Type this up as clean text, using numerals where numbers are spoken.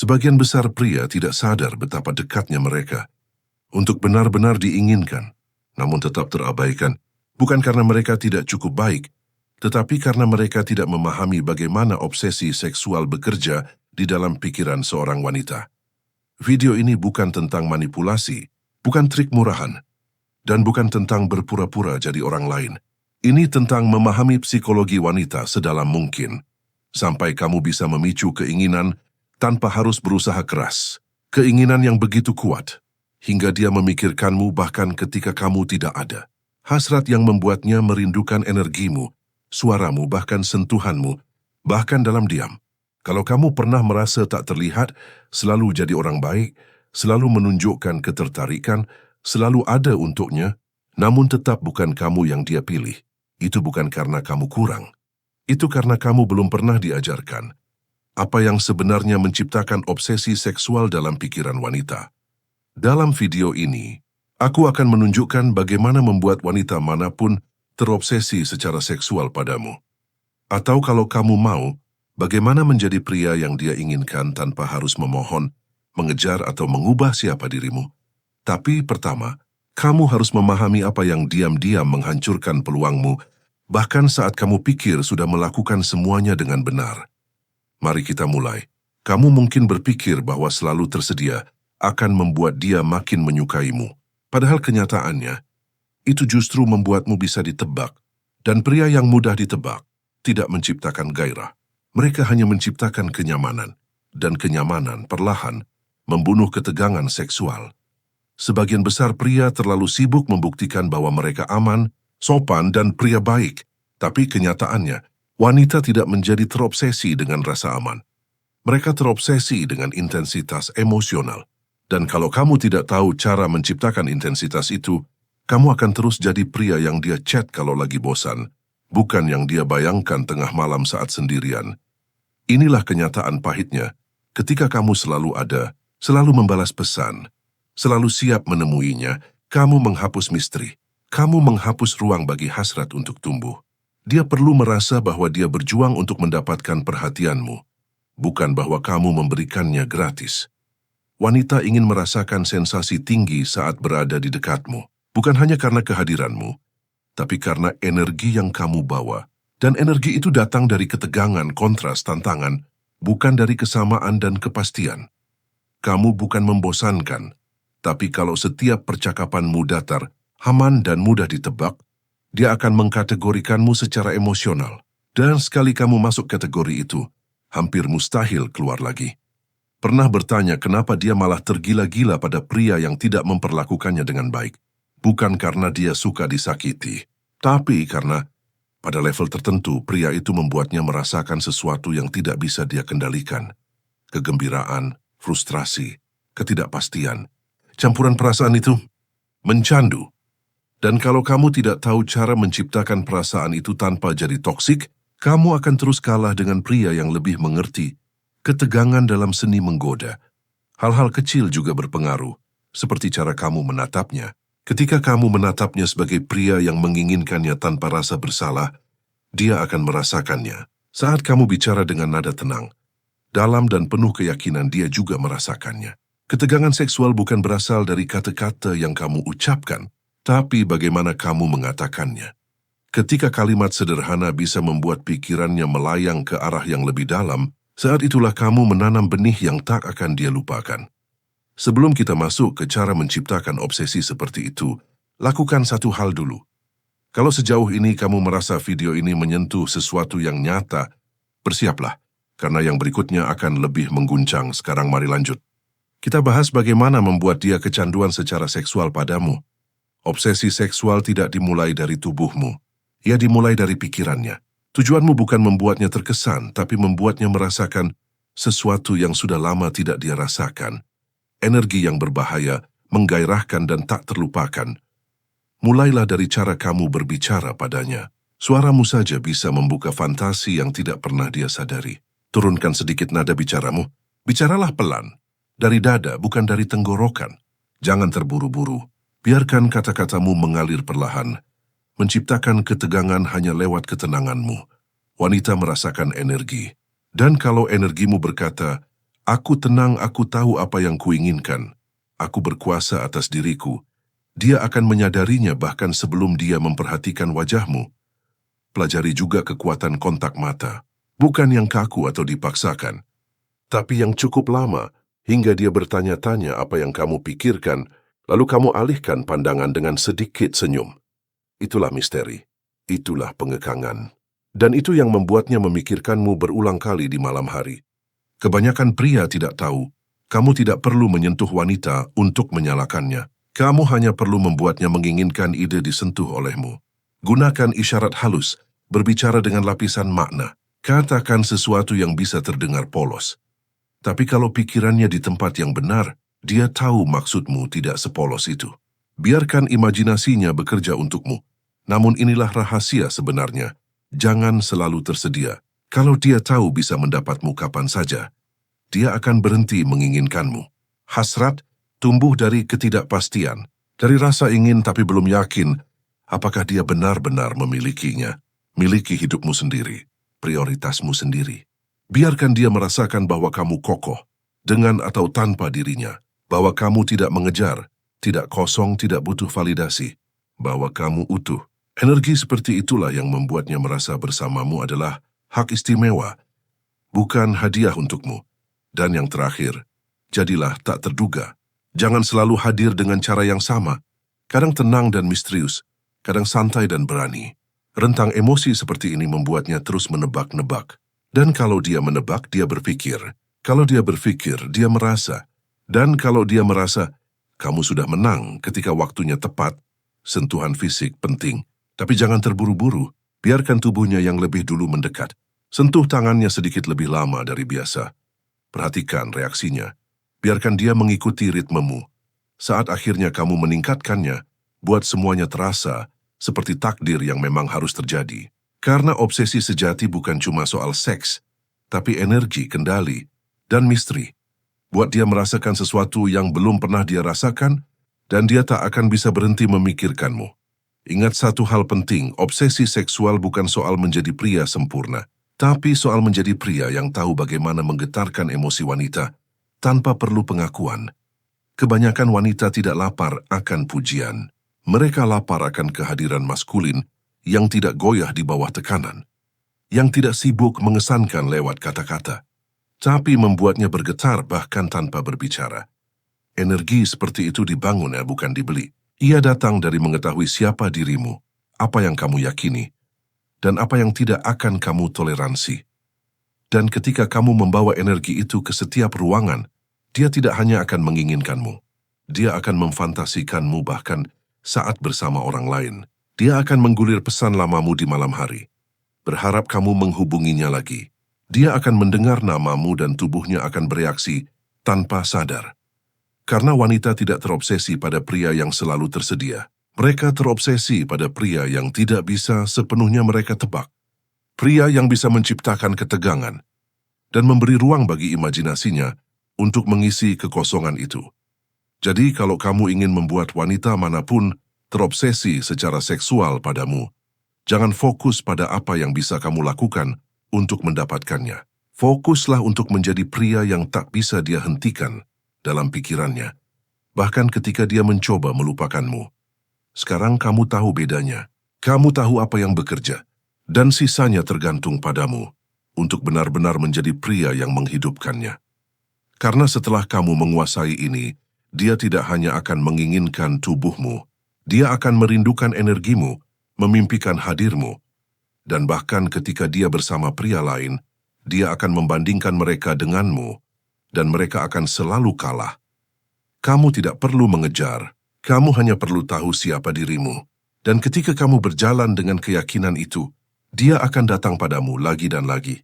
Sebagian besar pria tidak sadar betapa dekatnya mereka untuk benar-benar diinginkan, namun tetap terabaikan, bukan karena mereka tidak cukup baik, tetapi karena mereka tidak memahami bagaimana obsesi seksual bekerja di dalam pikiran seorang wanita. Video ini bukan tentang manipulasi, bukan trik murahan, dan bukan tentang berpura-pura jadi orang lain. Ini tentang memahami psikologi wanita sedalam mungkin, sampai kamu bisa memicu keinginan tanpa harus berusaha keras. Keinginan yang begitu kuat, hingga dia memikirkanmu bahkan ketika kamu tidak ada. Hasrat yang membuatnya merindukan energimu, suaramu, bahkan sentuhanmu, bahkan dalam diam. Kalau kamu pernah merasa tak terlihat, selalu jadi orang baik, selalu menunjukkan ketertarikan, selalu ada untuknya, namun tetap bukan kamu yang dia pilih. Itu bukan karena kamu kurang. Itu karena kamu belum pernah diajarkan apa yang sebenarnya menciptakan obsesi seksual dalam pikiran wanita. Dalam video ini, aku akan menunjukkan bagaimana membuat wanita manapun terobsesi secara seksual padamu. Atau kalau kamu mau, bagaimana menjadi pria yang dia inginkan tanpa harus memohon, mengejar atau mengubah siapa dirimu. Tapi pertama, kamu harus memahami apa yang diam-diam menghancurkan peluangmu, bahkan saat kamu pikir sudah melakukan semuanya dengan benar. Mari kita mulai. Kamu mungkin berpikir bahwa selalu tersedia akan membuat dia makin menyukaimu. Padahal kenyataannya, itu justru membuatmu bisa ditebak. Dan pria yang mudah ditebak tidak menciptakan gairah. Mereka hanya menciptakan kenyamanan. Dan kenyamanan perlahan membunuh ketegangan seksual. Sebagian besar pria terlalu sibuk membuktikan bahwa mereka aman, sopan, dan pria baik. Tapi kenyataannya, wanita tidak menjadi terobsesi dengan rasa aman. Mereka terobsesi dengan intensitas emosional. Dan kalau kamu tidak tahu cara menciptakan intensitas itu, kamu akan terus jadi pria yang dia chat kalau lagi bosan, bukan yang dia bayangkan tengah malam saat sendirian. Inilah kenyataan pahitnya, ketika kamu selalu ada, selalu membalas pesan, selalu siap menemuinya, kamu menghapus misteri. Kamu menghapus ruang bagi hasrat untuk tumbuh. Dia perlu merasa bahwa dia berjuang untuk mendapatkan perhatianmu, bukan bahwa kamu memberikannya gratis. Wanita ingin merasakan sensasi tinggi saat berada di dekatmu, bukan hanya karena kehadiranmu, tapi karena energi yang kamu bawa. Dan energi itu datang dari ketegangan, kontras, tantangan, bukan dari kesamaan dan kepastian. Kamu bukan membosankan, tapi kalau setiap percakapanmu datar, aman dan mudah ditebak, dia akan mengkategorikanmu secara emosional. Dan sekali kamu masuk kategori itu, hampir mustahil keluar lagi. Pernah bertanya kenapa dia malah tergila-gila pada pria yang tidak memperlakukannya dengan baik? Bukan karena dia suka disakiti, tapi karena pada level tertentu pria itu membuatnya merasakan sesuatu yang tidak bisa dia kendalikan. Kegembiraan, frustrasi, ketidakpastian. Campuran perasaan itu mencandu. Dan kalau kamu tidak tahu cara menciptakan perasaan itu tanpa jadi toksik, kamu akan terus kalah dengan pria yang lebih mengerti. Ketegangan dalam seni menggoda. Hal-hal kecil juga berpengaruh, seperti cara kamu menatapnya. Ketika kamu menatapnya sebagai pria yang menginginkannya tanpa rasa bersalah, dia akan merasakannya. Saat kamu bicara dengan nada tenang, dalam dan penuh keyakinan, dia juga merasakannya. Ketegangan seksual bukan berasal dari kata-kata yang kamu ucapkan, tapi bagaimana kamu mengatakannya. Ketika kalimat sederhana bisa membuat pikirannya melayang ke arah yang lebih dalam, saat itulah kamu menanam benih yang tak akan dia lupakan. Sebelum kita masuk ke cara menciptakan obsesi seperti itu, lakukan satu hal dulu. Kalau sejauh ini kamu merasa video ini menyentuh sesuatu yang nyata, bersiaplah, karena yang berikutnya akan lebih mengguncang. Sekarang mari lanjut. Kita bahas bagaimana membuat dia kecanduan secara seksual padamu. Obsesi seksual tidak dimulai dari tubuhmu. Ia dimulai dari pikirannya. Tujuanmu bukan membuatnya terkesan, tapi membuatnya merasakan sesuatu yang sudah lama tidak dia rasakan. Energi yang berbahaya, menggairahkan dan tak terlupakan. Mulailah dari cara kamu berbicara padanya. Suaramu saja bisa membuka fantasi yang tidak pernah dia sadari. Turunkan sedikit nada bicaramu. Bicaralah pelan. Dari dada, bukan dari tenggorokan. Jangan terburu-buru. Biarkan kata-katamu mengalir perlahan. Menciptakan ketegangan hanya lewat ketenanganmu. Wanita merasakan energi. Dan kalau energimu berkata, Aku tenang, aku tahu apa yang kuinginkan. Aku berkuasa atas diriku. Dia akan menyadarinya bahkan sebelum dia memperhatikan wajahmu. Pelajari juga kekuatan kontak mata. Bukan yang kaku atau dipaksakan, tapi yang cukup lama hingga dia bertanya-tanya apa yang kamu pikirkan, lalu kamu alihkan pandangan dengan sedikit senyum. Itulah misteri. Itulah pengekangan. Dan itu yang membuatnya memikirkanmu berulang kali di malam hari. Kebanyakan pria tidak tahu, kamu tidak perlu menyentuh wanita untuk menyalakannya. Kamu hanya perlu membuatnya menginginkan ide disentuh olehmu. Gunakan isyarat halus, berbicara dengan lapisan makna. Katakan sesuatu yang bisa terdengar polos. Tapi kalau pikirannya di tempat yang benar, dia tahu maksudmu tidak sepolos itu. Biarkan imajinasinya bekerja untukmu. Namun inilah rahasia sebenarnya. Jangan selalu tersedia. Kalau dia tahu bisa mendapatmu kapan saja, dia akan berhenti menginginkanmu. Hasrat tumbuh dari ketidakpastian, dari rasa ingin tapi belum yakin apakah dia benar-benar memilikinya. Miliki hidupmu sendiri, prioritasmu sendiri. Biarkan dia merasakan bahwa kamu kokoh, dengan atau tanpa dirinya, bahwa kamu tidak mengejar, tidak kosong, tidak butuh validasi, bahwa kamu utuh. Energi seperti itulah yang membuatnya merasa bersamamu adalah hak istimewa, bukan hadiah untukmu. Dan yang terakhir, jadilah tak terduga. Jangan selalu hadir dengan cara yang sama, kadang tenang dan misterius, kadang santai dan berani. Rentang emosi seperti ini membuatnya terus menebak-nebak. Dan kalau dia menebak, dia berpikir. Kalau dia berpikir, dia merasa. Dan kalau dia merasa, kamu sudah menang ketika waktunya tepat. Sentuhan fisik penting, tapi jangan terburu-buru. Biarkan tubuhnya yang lebih dulu mendekat. Sentuh tangannya sedikit lebih lama dari biasa. Perhatikan reaksinya. Biarkan dia mengikuti ritmemu. Saat akhirnya kamu meningkatkannya, buat semuanya terasa seperti takdir yang memang harus terjadi. Karena obsesi sejati bukan cuma soal seks, tapi energi, kendali, dan misteri. Buat dia merasakan sesuatu yang belum pernah dia rasakan, dan dia tak akan bisa berhenti memikirkanmu. Ingat satu hal penting, obsesi seksual bukan soal menjadi pria sempurna, tapi soal menjadi pria yang tahu bagaimana menggetarkan emosi wanita tanpa perlu pengakuan. Kebanyakan wanita tidak lapar akan pujian. Mereka lapar akan kehadiran maskulin yang tidak goyah di bawah tekanan, yang tidak sibuk mengesankan lewat kata-kata, tapi membuatnya bergetar bahkan tanpa berbicara. Energi seperti itu dibangun bukan dibeli. Ia datang dari mengetahui siapa dirimu, apa yang kamu yakini, dan apa yang tidak akan kamu toleransi. Dan ketika kamu membawa energi itu ke setiap ruangan, dia tidak hanya akan menginginkanmu, dia akan memfantasikanmu bahkan saat bersama orang lain. Dia akan menggulir pesan lamamu di malam hari, berharap kamu menghubunginya lagi. Dia akan mendengar namamu dan tubuhnya akan bereaksi tanpa sadar. Karena wanita tidak terobsesi pada pria yang selalu tersedia. Mereka terobsesi pada pria yang tidak bisa sepenuhnya mereka tebak. Pria yang bisa menciptakan ketegangan dan memberi ruang bagi imajinasinya untuk mengisi kekosongan itu. Jadi kalau kamu ingin membuat wanita manapun terobsesi secara seksual padamu, jangan fokus pada apa yang bisa kamu lakukan untuk mendapatkannya. Fokuslah untuk menjadi pria yang tak bisa dia hentikan dalam pikirannya, bahkan ketika dia mencoba melupakanmu. Sekarang kamu tahu bedanya. Kamu tahu apa yang bekerja, dan sisanya tergantung padamu untuk benar-benar menjadi pria yang menghidupkannya. Karena setelah kamu menguasai ini, dia tidak hanya akan menginginkan tubuhmu, dia akan merindukan energimu, memimpikan hadirmu, dan bahkan ketika dia bersama pria lain, dia akan membandingkan mereka denganmu, dan mereka akan selalu kalah. Kamu tidak perlu mengejar, kamu hanya perlu tahu siapa dirimu. Dan ketika kamu berjalan dengan keyakinan itu, dia akan datang padamu lagi dan lagi.